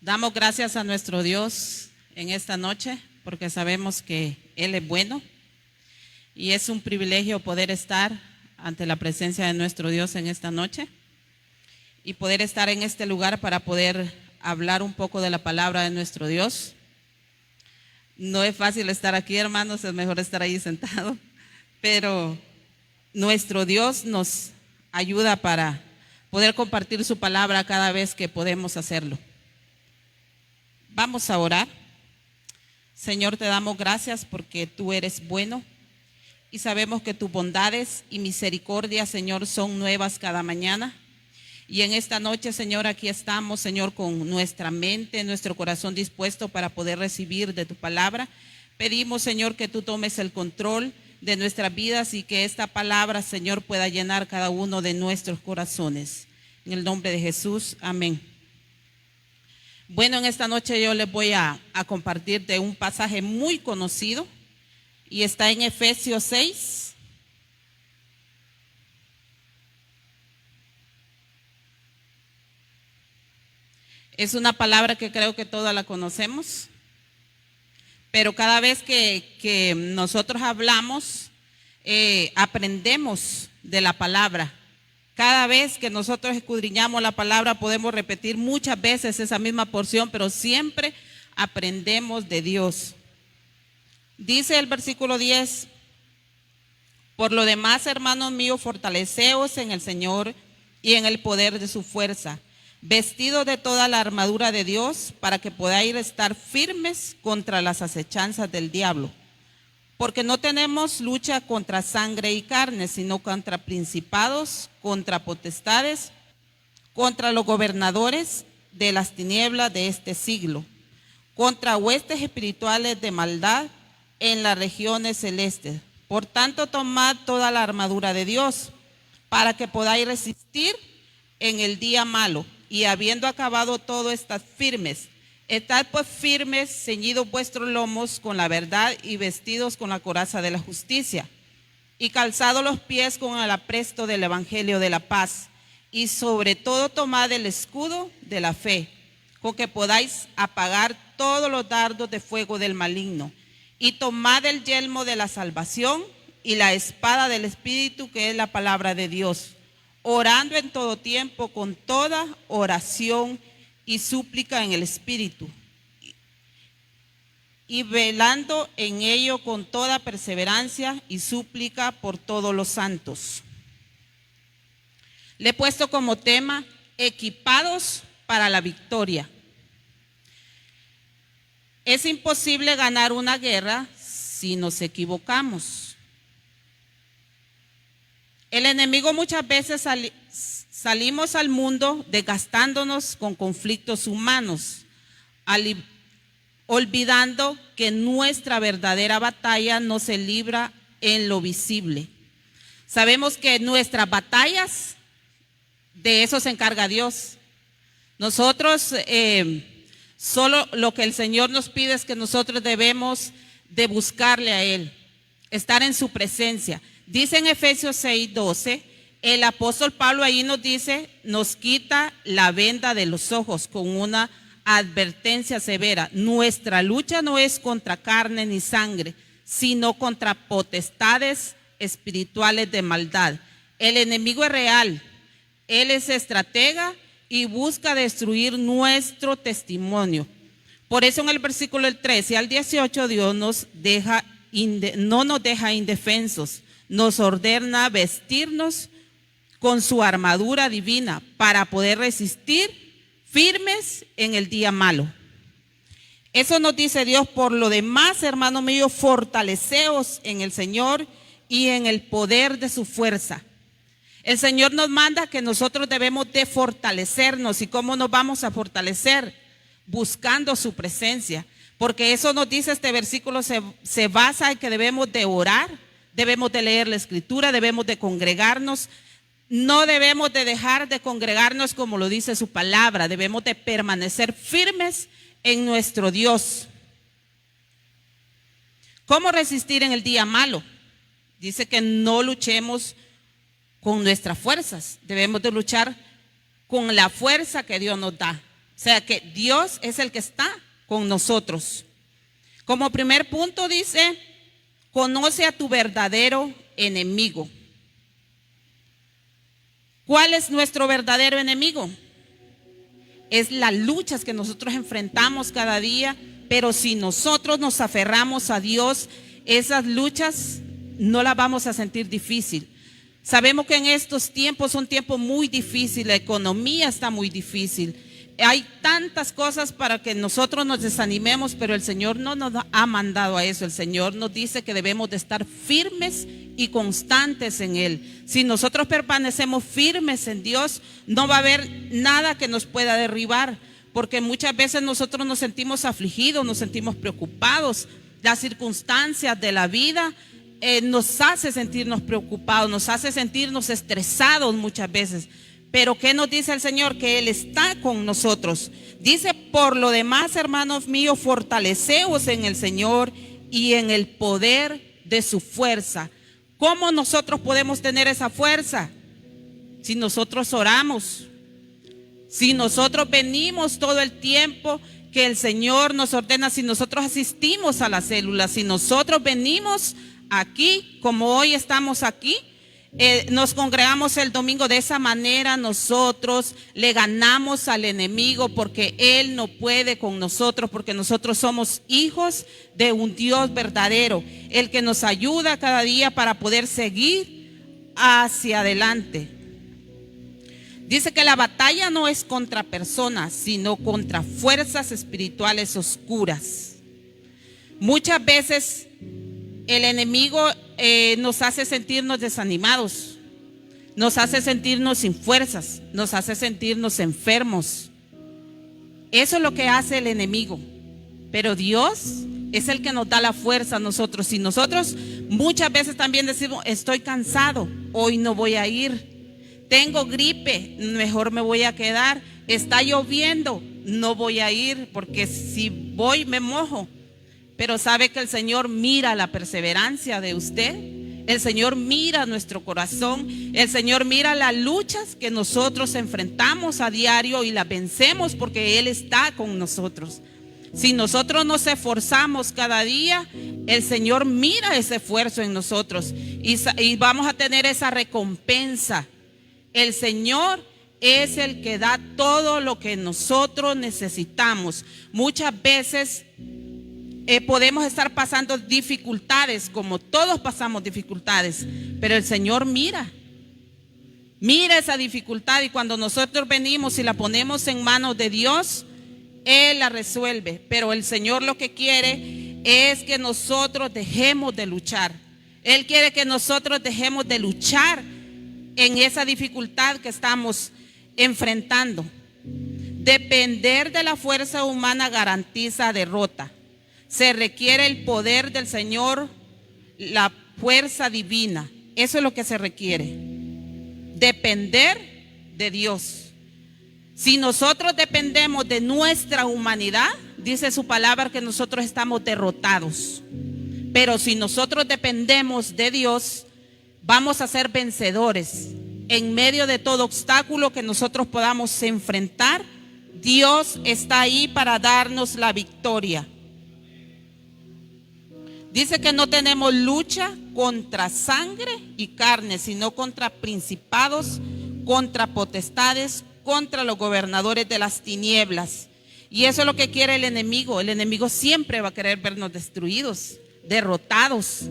Damos gracias a nuestro Dios en esta noche porque sabemos que Él es bueno y es un privilegio poder estar ante la presencia de nuestro Dios en esta noche y poder estar en este lugar para poder hablar un poco de la palabra de nuestro Dios. No es fácil estar aquí, hermanos, es mejor estar ahí sentado, pero nuestro Dios nos ayuda para poder compartir su palabra cada vez que podemos hacerlo. Vamos a orar. Señor, te damos gracias porque tú eres bueno y sabemos que tus bondades y misericordias, Señor, son nuevas cada mañana. Y en esta noche, Señor, aquí estamos, Señor, con nuestra mente, nuestro corazón dispuesto para poder recibir de tu palabra. Pedimos, Señor, que tú tomes el control de nuestras vidas y que esta palabra, Señor, pueda llenar cada uno de nuestros corazones. En el nombre de Jesús, amén. Bueno, en esta noche yo les voy a compartir de un pasaje muy conocido y está en Efesios 6. Es una palabra que creo que todas la conocemos, pero cada vez que nosotros hablamos, aprendemos de la palabra. Cada vez que nosotros escudriñamos la palabra podemos repetir muchas veces esa misma porción, pero siempre aprendemos de Dios. Dice el versículo 10, por lo demás, hermanos míos, fortaleceos en el Señor y en el poder de su fuerza, vestidos de toda la armadura de Dios para que podáis estar firmes contra las acechanzas del diablo. Porque no tenemos lucha contra sangre y carne, sino contra principados, contra potestades, contra los gobernadores de las tinieblas de este siglo, contra huestes espirituales de maldad en las regiones celestes. Por tanto, tomad toda la armadura de Dios, para que podáis resistir en el día malo, y habiendo acabado todo, estad firmes. Estad pues firmes, ceñidos vuestros lomos con la verdad y vestidos con la coraza de la justicia, y calzados los pies con el apresto del evangelio de la paz, y sobre todo tomad el escudo de la fe, con que podáis apagar todos los dardos de fuego del maligno, y tomad el yelmo de la salvación y la espada del Espíritu, que es la palabra de Dios, orando en todo tiempo con toda oración y súplica en el Espíritu, y velando en ello con toda perseverancia y súplica por todos los santos. Le he puesto como tema, equipados para la victoria. Es imposible ganar una guerra si nos equivocamos. El enemigo muchas veces salimos al mundo desgastándonos con conflictos humanos, olvidando que nuestra verdadera batalla no se libra en lo visible. Sabemos que nuestras batallas, de eso se encarga Dios. Nosotros, solo lo que el Señor nos pide es que nosotros debemos de buscarle a Él, estar en su presencia. Dice en Efesios 6:12, el apóstol Pablo ahí nos dice, nos quita la venda de los ojos con una advertencia severa. Nuestra lucha no es contra carne ni sangre, sino contra potestades espirituales de maldad. El enemigo es real, él es estratega y busca destruir nuestro testimonio. Por eso en el versículo 13 al 18 Dios no nos deja indefensos, nos ordena vestirnos con su armadura divina para poder resistir firmes en el día malo. Eso nos dice Dios. Por lo demás, hermanos míos, fortaleceos en el Señor y en el poder de su fuerza. El Señor nos manda que nosotros debemos de fortalecernos. ¿Y cómo nos vamos a fortalecer? Buscando su presencia. Porque eso nos dice este versículo, se basa en que debemos de orar, debemos de leer la Escritura, debemos de congregarnos. No debemos de dejar de congregarnos como lo dice su palabra. Debemos de permanecer firmes en nuestro Dios. ¿Cómo resistir en el día malo? Dice que no luchemos con nuestras fuerzas. Debemos de luchar con la fuerza que Dios nos da. O sea que Dios es el que está con nosotros. Como primer punto dice, conoce a tu verdadero enemigo. ¿Cuál es nuestro verdadero enemigo? Es las luchas que nosotros enfrentamos cada día, pero si nosotros nos aferramos a Dios, esas luchas no las vamos a sentir difícil. Sabemos que en estos tiempos son tiempos muy difíciles, la economía está muy difícil. Hay tantas cosas para que nosotros nos desanimemos, pero el Señor no nos ha mandado a eso. El Señor nos dice que debemos de estar firmes y constantes en Él. Si nosotros permanecemos firmes en Dios, no va a haber nada que nos pueda derribar, porque muchas veces nosotros nos sentimos afligidos, nos sentimos preocupados. Las circunstancias de la vida nos hace sentirnos preocupados, nos hace sentirnos estresados muchas veces. Pero ¿qué nos dice el Señor? Que Él está con nosotros. Dice, por lo demás, hermanos míos, fortaleceos en el Señor y en el poder de su fuerza. ¿Cómo nosotros podemos tener esa fuerza? Si nosotros oramos, si nosotros venimos todo el tiempo que el Señor nos ordena, si nosotros asistimos a las células, si nosotros venimos aquí, como hoy estamos aquí, nos congregamos el domingo, de esa manera nosotros le ganamos al enemigo, porque él no puede con nosotros, porque nosotros somos hijos de un Dios verdadero, el que nos ayuda cada día para poder seguir hacia adelante. Dice que la batalla no es contra personas, sino contra fuerzas espirituales oscuras. Muchas veces el enemigo nos hace sentirnos desanimados, nos hace sentirnos sin fuerzas, nos hace sentirnos enfermos. Eso es lo que hace el enemigo. Pero Dios es el que nos da la fuerza a nosotros. Y nosotros muchas veces también decimos, estoy cansado, hoy no voy a ir. Tengo gripe, mejor me voy a quedar. Está lloviendo, no voy a ir, porque si voy me mojo. Pero sabe que el Señor mira la perseverancia de usted. El Señor mira nuestro corazón. El Señor mira las luchas que nosotros enfrentamos a diario y las vencemos porque Él está con nosotros. Si nosotros nos esforzamos cada día, el Señor mira ese esfuerzo en nosotros y vamos a tener esa recompensa. El Señor es el que da todo lo que nosotros necesitamos. Muchas veces podemos estar pasando dificultades, como todos pasamos dificultades, pero el Señor mira esa dificultad, y cuando nosotros venimos y la ponemos en manos de Dios, Él la resuelve. Pero el Señor lo que quiere es que nosotros dejemos de luchar. Él quiere que nosotros dejemos de luchar en esa dificultad que estamos enfrentando. Depender de la fuerza humana garantiza derrota. Se requiere el poder del Señor, la fuerza divina. Eso es lo que se requiere. Depender de Dios. Si nosotros dependemos de nuestra humanidad, dice su palabra que nosotros estamos derrotados. Pero si nosotros dependemos de Dios, vamos a ser vencedores. En medio de todo obstáculo que nosotros podamos enfrentar, Dios está ahí para darnos la victoria. Dice que no tenemos lucha contra sangre y carne, sino contra principados, contra potestades, contra los gobernadores de las tinieblas. Y eso es lo que quiere el enemigo. El enemigo siempre va a querer vernos destruidos, derrotados.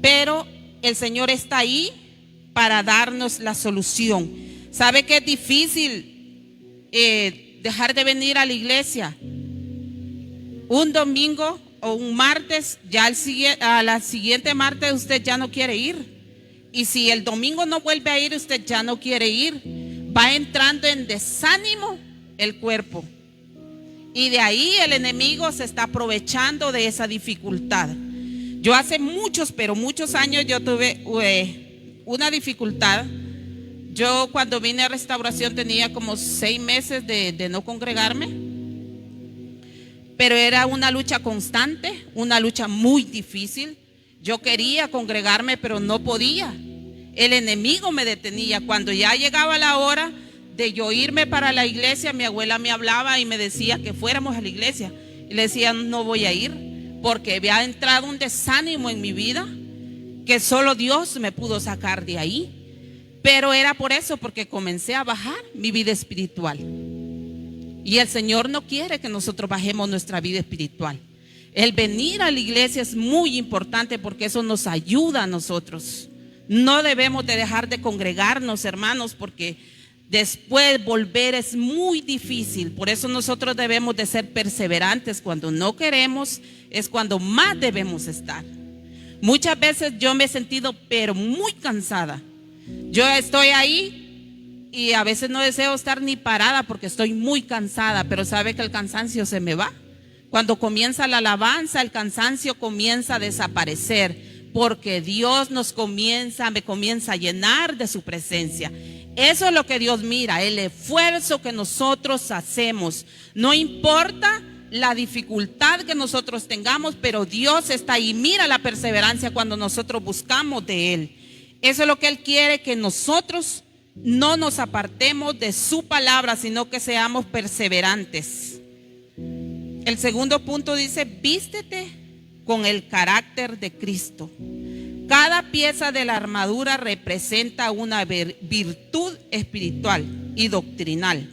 Pero el Señor está ahí para darnos la solución. ¿Sabe que es difícil dejar de venir a la iglesia? Un domingo o un martes, ya a la siguiente martes usted ya no quiere ir. Y si el domingo no vuelve a ir, usted ya no quiere ir. Va entrando en desánimo el cuerpo. Y de ahí el enemigo se está aprovechando de esa dificultad. Yo hace pero muchos años yo tuve una dificultad. Yo cuando vine a Restauración tenía como 6 meses de no congregarme. Pero era una lucha constante, una lucha muy difícil. Yo quería congregarme, pero no podía. El enemigo me detenía. Cuando ya llegaba la hora de yo irme para la iglesia, mi abuela me hablaba y me decía que fuéramos a la iglesia. Y le decía, no voy a ir, porque había entrado un desánimo en mi vida que solo Dios me pudo sacar de ahí. Pero era por eso, porque comencé a bajar mi vida espiritual. Y el Señor no quiere que nosotros bajemos nuestra vida espiritual. El venir a la iglesia es muy importante porque eso nos ayuda a nosotros. No debemos de dejar de congregarnos, hermanos, porque después volver es muy difícil. Por eso nosotros debemos de ser perseverantes. Cuando no queremos es cuando más debemos estar. Muchas veces yo me he sentido pero muy cansada. Yo estoy ahí y a veces no deseo estar ni parada porque estoy muy cansada, pero sabe que el cansancio se me va. Cuando comienza la alabanza, el cansancio comienza a desaparecer, porque Dios me comienza a llenar de su presencia. Eso es lo que Dios mira, el esfuerzo que nosotros hacemos. No importa la dificultad que nosotros tengamos, pero Dios está ahí. Mira la perseverancia cuando nosotros buscamos de Él. Eso es lo que Él quiere, que nosotros no nos apartemos de su palabra, sino que seamos perseverantes. El segundo punto dice, vístete con el carácter de Cristo. Cada pieza de la armadura representa una virtud espiritual y doctrinal,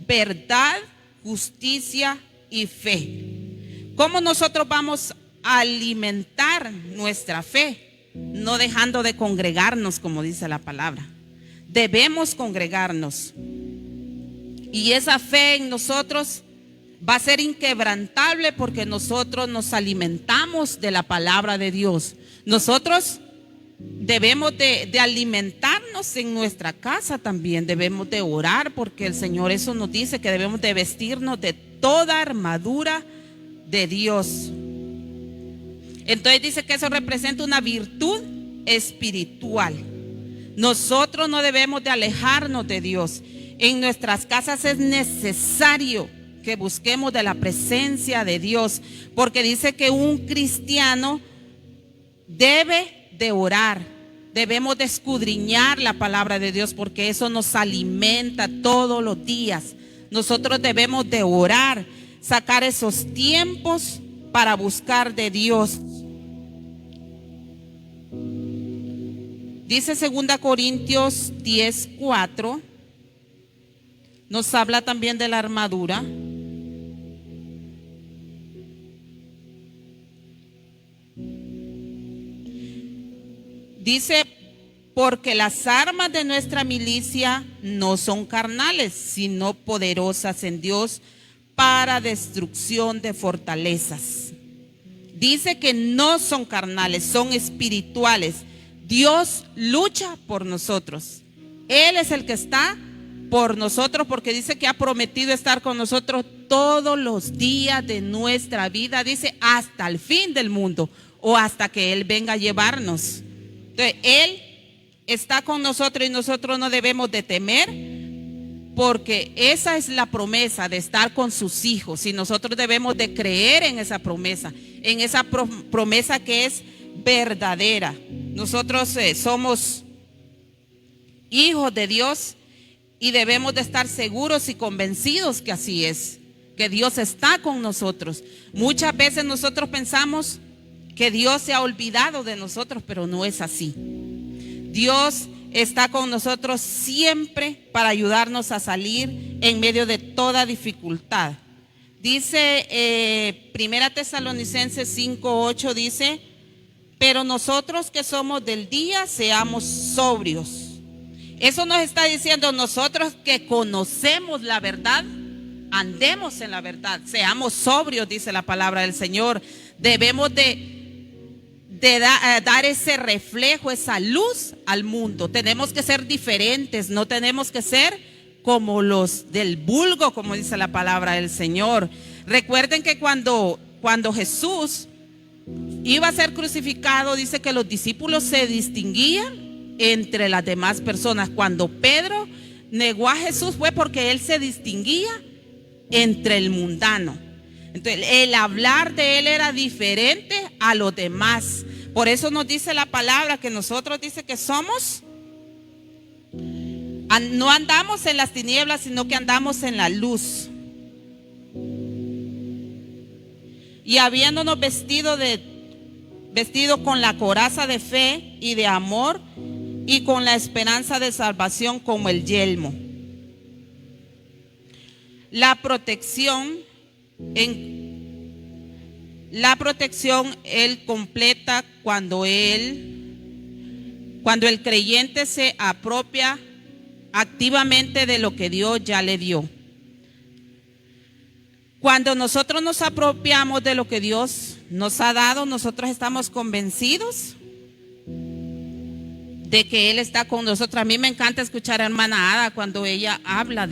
verdad, justicia y fe. ¿Cómo nosotros vamos a alimentar nuestra fe? No dejando de congregarnos, como dice la palabra. Debemos congregarnos. Y esa fe en nosotros va a ser inquebrantable porque nosotros nos alimentamos de la palabra de Dios. Nosotros debemos de alimentarnos en nuestra casa también. Debemos de orar porque el Señor eso nos dice, que debemos de vestirnos de toda armadura de Dios. Entonces dice que eso representa una virtud espiritual. Nosotros no debemos de alejarnos de Dios. En nuestras casas es necesario que busquemos de la presencia de Dios, porque dice que un cristiano debe de orar. Debemos de escudriñar la palabra de Dios, porque eso nos alimenta todos los días. Nosotros debemos de orar, sacar esos tiempos para buscar de Dios. Dice 2 Corintios 10:4, nos habla también de la armadura. Dice, porque las armas de nuestra milicia no son carnales, sino poderosas en Dios para destrucción de fortalezas. Dice que no son carnales, son espirituales. Dios lucha por nosotros. Él es el que está por nosotros, porque dice que ha prometido estar con nosotros todos los días de nuestra vida. Dice hasta el fin del mundo, o hasta que Él venga a llevarnos. Entonces, Él está con nosotros y nosotros no debemos de temer, porque esa es la promesa de estar con sus hijos, y nosotros debemos de creer en esa promesa que es verdadera. Nosotros somos hijos de Dios y debemos de estar seguros y convencidos que así es, que Dios está con nosotros. Muchas veces nosotros pensamos que Dios se ha olvidado de nosotros, pero no es así. Dios está con nosotros siempre para ayudarnos a salir en medio de toda dificultad. Dice 1 Tesalonicenses 5:8, dice, pero nosotros que somos del día, seamos sobrios. Eso nos está diciendo, nosotros que conocemos la verdad, andemos en la verdad, seamos sobrios, dice la palabra del Señor. Debemos de dar ese reflejo, esa luz al mundo. Tenemos que ser diferentes, no tenemos que ser como los del vulgo, como dice la palabra del Señor. Recuerden que cuando Jesús iba a ser crucificado, dice que los discípulos se distinguían entre las demás personas. Cuando Pedro negó a Jesús fue porque él se distinguía entre el mundano. Entonces el hablar de él era diferente a los demás. Por eso nos dice la palabra que nosotros dice que somos No andamos en las tinieblas, sino que andamos en la luz. Y habiéndonos vestido con la coraza de fe y de amor, y con la esperanza de salvación como el yelmo. La protección Él completa cuando el creyente se apropia activamente de lo que Dios ya le dio. Cuando nosotros nos apropiamos de lo que Dios nos ha dado, nosotros estamos convencidos de que Él está con nosotros. A mí me encanta escuchar a hermana Ada cuando ella habla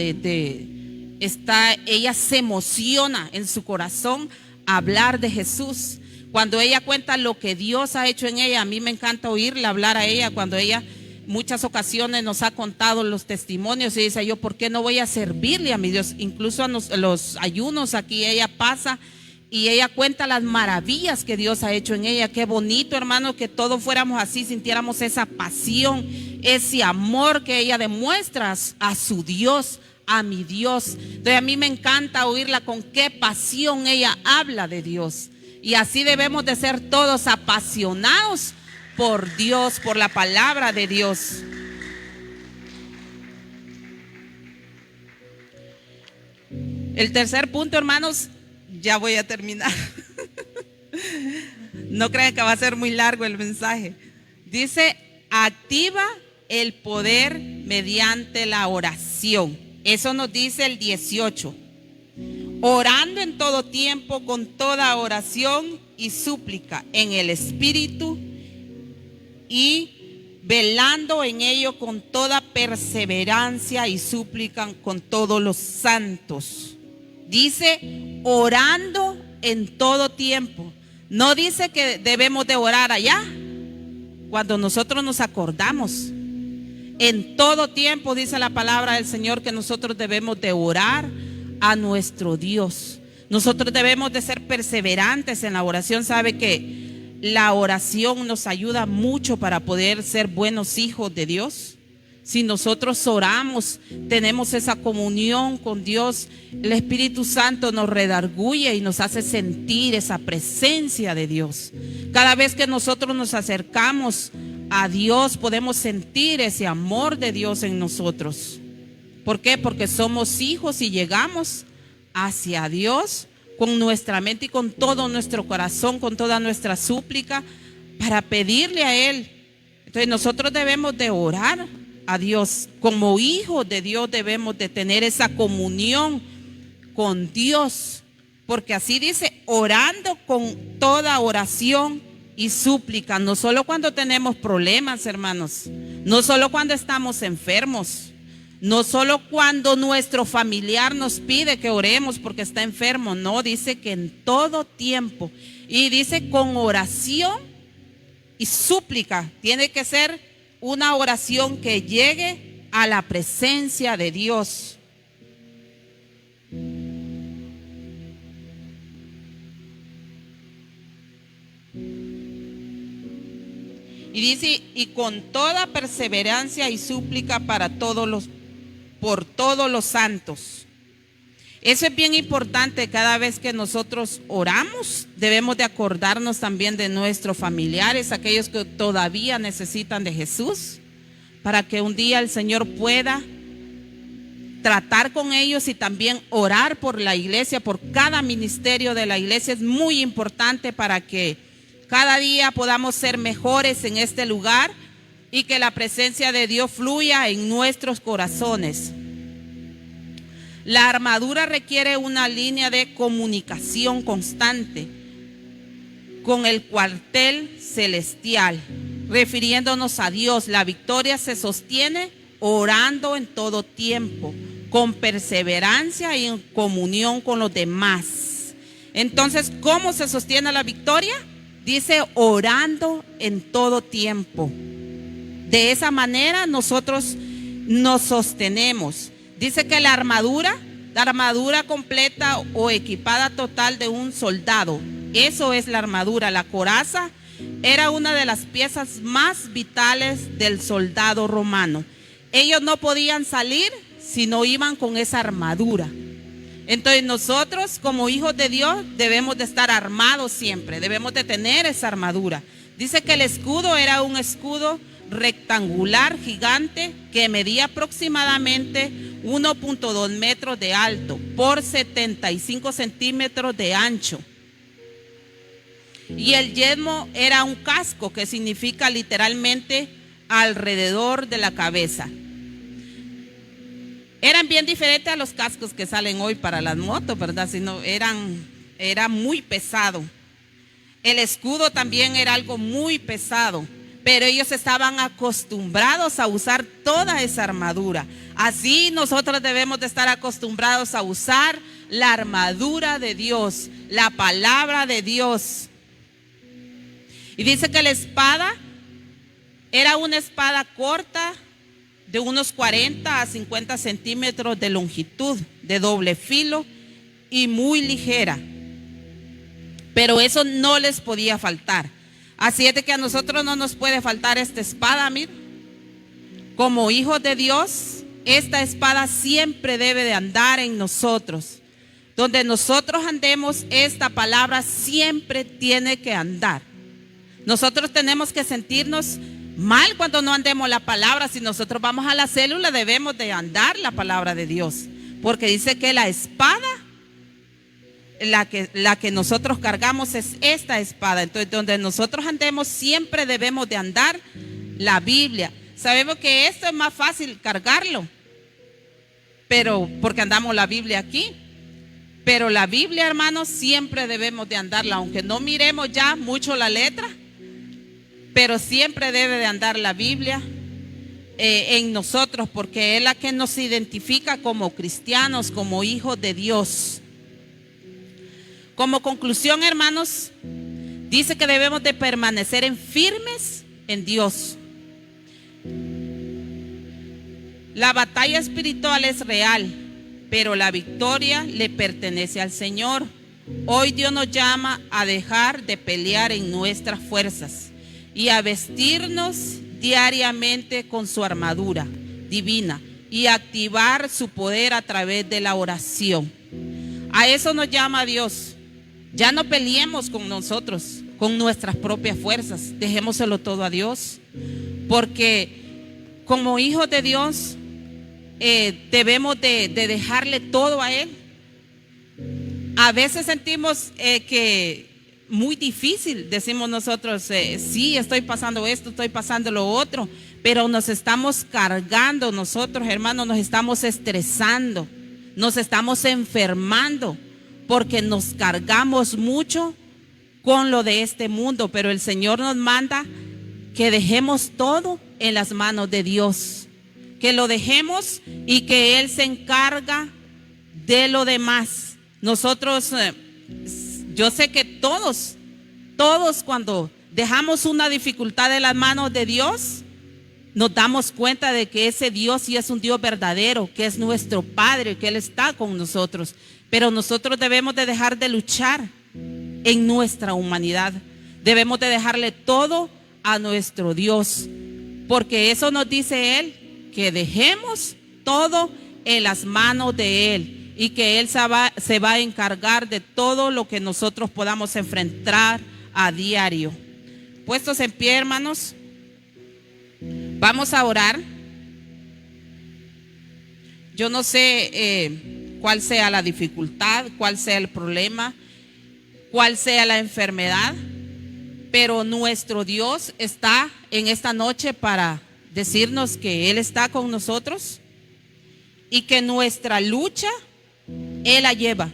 ella se emociona en su corazón hablar de Jesús. Cuando ella cuenta lo que Dios ha hecho en ella, a mí me encanta oírla hablar a ella. Cuando ella muchas ocasiones nos ha contado los testimonios y dice: yo, ¿por qué no voy a servirle a mi Dios? Incluso a los ayunos aquí ella pasa y ella cuenta las maravillas que Dios ha hecho en ella. Qué bonito, hermano, que todos fuéramos así, sintiéramos esa pasión, ese amor que ella demuestra a su Dios, a mi Dios. Entonces a mí me encanta oírla con qué pasión ella habla de Dios. Y así debemos de ser todos, apasionados por Dios, por la palabra de Dios. El tercer punto, hermanos, ya voy a terminar. No crean que va a ser muy largo el mensaje. Dice: activa el poder mediante la oración. Eso nos dice el 18. Orando en todo tiempo con toda oración y súplica en el Espíritu, y velando en ello con toda perseverancia y súplica con todos los santos. Dice orando en todo tiempo. No dice que debemos de orar allá cuando nosotros nos acordamos. En todo tiempo dice la palabra del Señor que nosotros debemos de orar a nuestro Dios. Nosotros debemos de ser perseverantes en la oración. Sabe que la oración nos ayuda mucho para poder ser buenos hijos de Dios. Si nosotros oramos, tenemos esa comunión con Dios, el Espíritu Santo nos redarguye y nos hace sentir esa presencia de Dios. Cada vez que nosotros nos acercamos a Dios, podemos sentir ese amor de Dios en nosotros. ¿Por qué? Porque somos hijos y llegamos hacia Dios con nuestra mente y con todo nuestro corazón, con toda nuestra súplica, para pedirle a Él. Entonces nosotros debemos de orar a Dios. Como hijos de Dios debemos de tener esa comunión con Dios, porque así dice: orando con toda oración y súplica. No solo cuando tenemos problemas, hermanos, no solo cuando estamos enfermos, no solo cuando nuestro familiar nos pide que oremos porque está enfermo. No, dice que en todo tiempo, y dice con oración y súplica. Tiene que ser una oración que llegue a la presencia de Dios. Y dice: y con toda perseverancia y súplica por todos los santos. Eso es bien importante. Cada vez que nosotros oramos, debemos de acordarnos también de nuestros familiares, aquellos que todavía necesitan de Jesús, para que un día el Señor pueda tratar con ellos, y también orar por la iglesia, por cada ministerio de la iglesia. Es muy importante para que cada día podamos ser mejores en este lugar y que la presencia de Dios fluya en nuestros corazones. La armadura requiere una línea de comunicación constante con el cuartel celestial, refiriéndonos a Dios. La victoria se sostiene orando en todo tiempo, con perseverancia y en comunión con los demás. Entonces, ¿cómo se sostiene la victoria? Dice orando en todo tiempo. De esa manera nosotros nos sostenemos. Dice que la armadura completa o equipada total de un soldado, eso es la armadura. La coraza era una de las piezas más vitales del soldado romano. ellos no podían salir si no iban con esa armadura. Entonces nosotros como hijos de Dios debemos de estar armados siempre, debemos de tener esa armadura. Dice que el escudo era un escudo rectangular gigante que medía aproximadamente 1.2 metros de alto por 75 centímetros de ancho. Y el yelmo era un casco, que significa literalmente alrededor de la cabeza. Eran bien diferentes a los cascos que salen hoy para las motos, ¿verdad? Era muy pesado. El escudo también era algo muy pesado, pero ellos estaban acostumbrados a usar toda esa armadura. Así nosotros debemos de estar acostumbrados a usar la armadura de Dios, la palabra de Dios. Y dice que la espada era una espada corta de unos 40 a 50 centímetros de longitud, de doble filo y muy ligera. Pero eso no les podía faltar. Así es de que a nosotros no nos puede faltar esta espada, mira. Como hijos de Dios, esta espada siempre debe de andar en nosotros. Donde nosotros andemos, esta palabra siempre tiene que andar. Nosotros tenemos que sentirnos mal cuando no andemos la palabra. Si nosotros vamos a la célula, debemos de andar la palabra de Dios, porque dice que la espada, la que nosotros cargamos es esta espada. Entonces donde nosotros andemos siempre debemos de andar la Biblia. Sabemos que esto es más fácil cargarlo, pero porque andamos la Biblia aquí. Pero la Biblia, hermanos, siempre debemos de andarla, aunque no miremos ya mucho la letra, pero siempre debe de andar la Biblia en nosotros, porque es la que nos identifica como cristianos, como hijos de Dios. Como conclusión, hermanos, dice que debemos de permanecer firmes en Dios. La batalla espiritual es real, pero la victoria le pertenece al Señor. Hoy Dios nos llama a dejar de pelear en nuestras fuerzas y a vestirnos diariamente con su armadura divina y activar su poder a través de la oración. A eso nos llama Dios. Ya no peleemos con nosotros, con nuestras propias fuerzas. Dejémoselo todo a Dios, porque como hijos de Dios debemos de dejarle todo a Él. A veces sentimos que muy difícil, decimos nosotros, sí, estoy pasando esto, estoy pasando lo otro, pero nos estamos cargando nosotros, hermanos, nos estamos estresando, nos estamos enfermando, porque nos cargamos mucho con lo de este mundo. Pero el Señor nos manda que dejemos todo en las manos de Dios, que lo dejemos y que Él se encarga de lo demás. Nosotros, yo sé que todos cuando dejamos una dificultad en las manos de Dios, nos damos cuenta de que ese Dios sí es un Dios verdadero, que es nuestro Padre, que Él está con nosotros. Pero nosotros debemos de dejar de luchar en nuestra humanidad. Debemos de dejarle todo a nuestro Dios, porque eso nos dice Él, que dejemos todo en las manos de Él y que Él se va a encargar de todo lo que nosotros podamos enfrentar a diario. Puestos en pie, hermanos, vamos a orar. Yo no sé cuál sea la dificultad, cuál sea el problema, cuál sea la enfermedad, pero nuestro Dios está en esta noche para decirnos que Él está con nosotros y que nuestra lucha Él la lleva,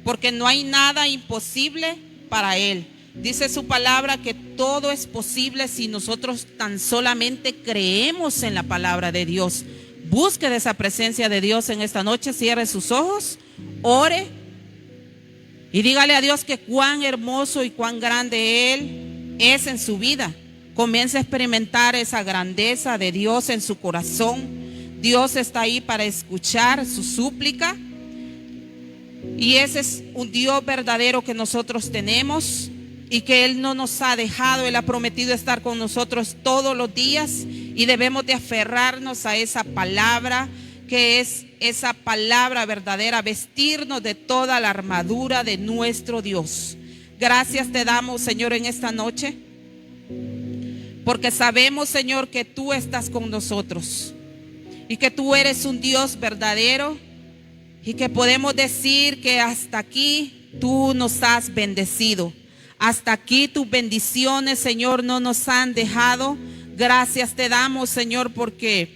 porque no hay nada imposible para Él. Dice su palabra que todo es posible si nosotros tan solamente creemos en la palabra de Dios. Busque de esa presencia de Dios en esta noche, cierre sus ojos, ore y dígale a Dios que cuán hermoso y cuán grande Él es en su vida. Comience a experimentar esa grandeza de Dios en su corazón. Dios está ahí para escuchar su súplica, y ese es un Dios verdadero que nosotros tenemos y que Él no nos ha dejado. Él ha prometido estar con nosotros todos los días y debemos de aferrarnos a esa palabra, que es esa palabra verdadera, vestirnos de toda la armadura de nuestro Dios. Gracias te damos, Señor, en esta noche, porque sabemos, Señor, que tú estás con nosotros y que tú eres un Dios verdadero, y que podemos decir que hasta aquí tú nos has bendecido. Hasta aquí tus bendiciones, Señor, no nos han dejado. Gracias te damos, Señor, porque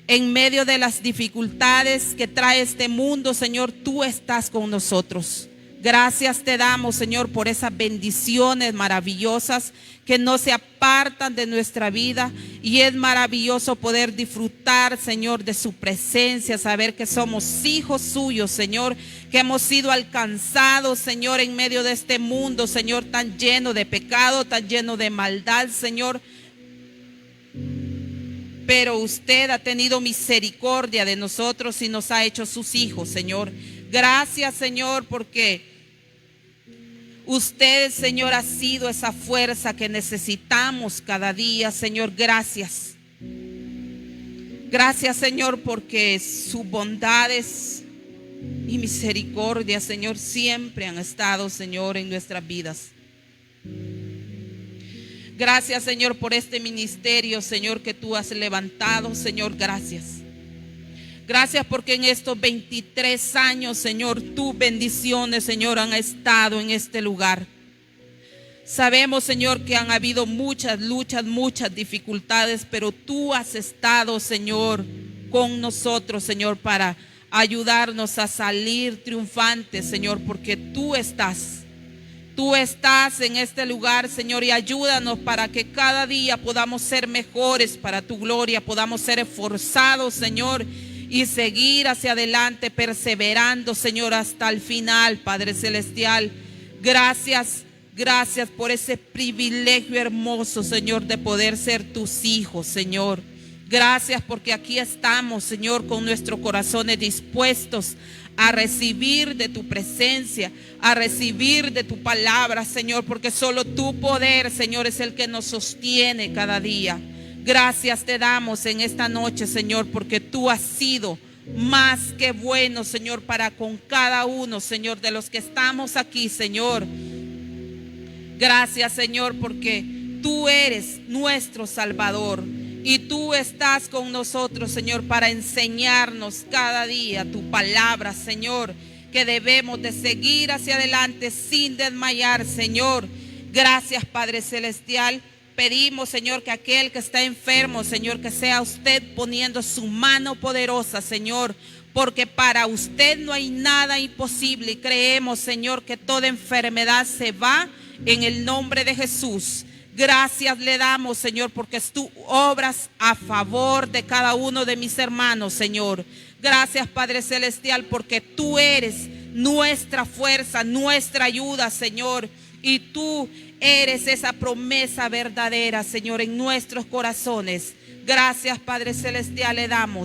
en medio de las dificultades que trae este mundo, Señor, tú estás con nosotros. Gracias te damos, Señor, por esas bendiciones maravillosas que no se apartan de nuestra vida. Y es maravilloso poder disfrutar, Señor, de su presencia, saber que somos hijos suyos, Señor, que hemos sido alcanzados, Señor, en medio de este mundo, Señor, tan lleno de pecado, tan lleno de maldad, Señor. Pero usted ha tenido misericordia de nosotros y nos ha hecho sus hijos, Señor. Gracias, Señor, porque usted, Señor, ha sido esa fuerza que necesitamos cada día, Señor. Gracias. Gracias, Señor, porque sus bondades y misericordia, Señor, siempre han estado, Señor, en nuestras vidas. Gracias, Señor, por este ministerio, Señor, que tú has levantado, Señor. Gracias. Gracias porque en estos 23 años, Señor, tus bendiciones, Señor, han estado en este lugar. Sabemos, Señor, que han habido muchas luchas, muchas dificultades, pero tú has estado, Señor, con nosotros, Señor, para ayudarnos a salir triunfantes, Señor, porque tú estás en este lugar, Señor, y ayúdanos para que cada día podamos ser mejores para tu gloria, podamos ser esforzados, Señor, y seguir hacia adelante, perseverando, Señor, hasta el final, Padre Celestial. Gracias, gracias por ese privilegio hermoso, Señor, de poder ser tus hijos, Señor. Gracias porque aquí estamos, Señor, con nuestros corazones dispuestos a recibir de tu presencia, a recibir de tu palabra, Señor, porque solo tu poder, Señor, es el que nos sostiene cada día. Gracias te damos en esta noche, Señor, porque tú has sido más que bueno, Señor, para con cada uno, Señor, de los que estamos aquí, Señor. Gracias, Señor, porque tú eres nuestro Salvador y tú estás con nosotros, Señor, para enseñarnos cada día tu palabra, Señor, que debemos de seguir hacia adelante sin desmayar, Señor. Gracias, Padre Celestial. Pedimos, Señor, que aquel que está enfermo, Señor, que sea usted poniendo su mano poderosa, Señor, porque para usted no hay nada imposible. Y creemos, Señor, que toda enfermedad se va en el nombre de Jesús. Gracias le damos, Señor, porque tú obras a favor de cada uno de mis hermanos, Señor. Gracias, Padre Celestial, porque tú eres nuestra fuerza, nuestra ayuda, Señor. Y tú eres esa promesa verdadera, Señor, en nuestros corazones. Gracias, Padre Celestial, le damos.